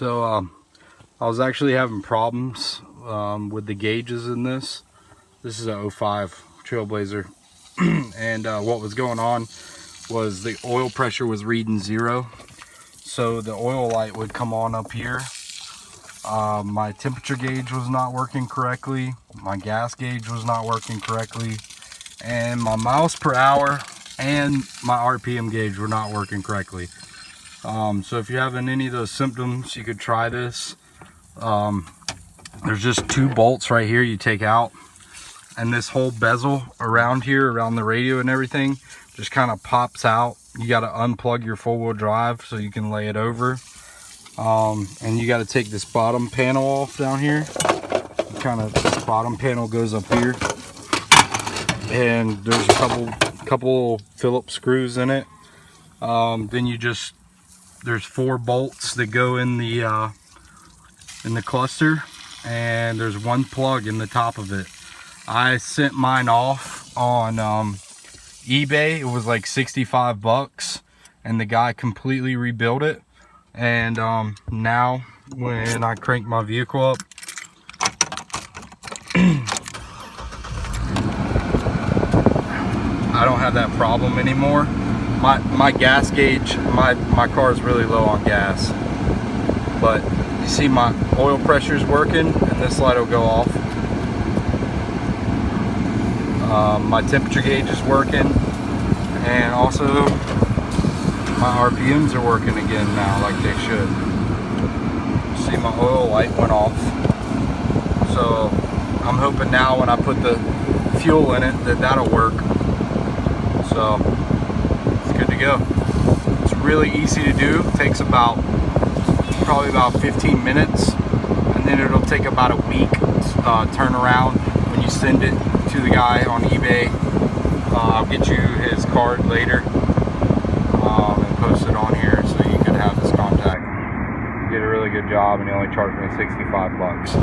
I was actually having problems with the gauges in this. This is a 05 Trailblazer. And what was going on was the oil pressure was reading 0. So the oil light would come on up here. My temperature gauge was not working correctly. My gas gauge was not working correctly. And my miles per hour and my RPM gauge were not working correctly. So if you're having any of those symptoms, you could try this. There's just 2 bolts right here you take out, and this whole bezel around here, around the radio and everything, just kind of pops out. You got to unplug your 4-wheel drive so you can lay it over. And you got to take this bottom panel off down here. This bottom panel goes up here, and there's a couple Phillips screws in it. Then there's 4 bolts that go in the cluster, and there's 1 plug in the top of it. I sent mine off on eBay. It was like 65 bucks, and the guy completely rebuilt it. And now when I crank my vehicle up, I don't have that problem anymore. My gas gauge, my car is really low on gas, but you see my oil pressure is working, and this light will go off. My temperature gauge is working, and also my RPMs are working again now like they should. See, my oil light went off. So I'm hoping now when I put the fuel in it that'll work. So it's good to go. It's really easy to do. It takes probably about 15 minutes, and then it'll take about a week turnaround when you send it to the guy on eBay. I'll get you his card later and post it on here so you can have his contact. He did a really good job, and he only charged me 65 bucks.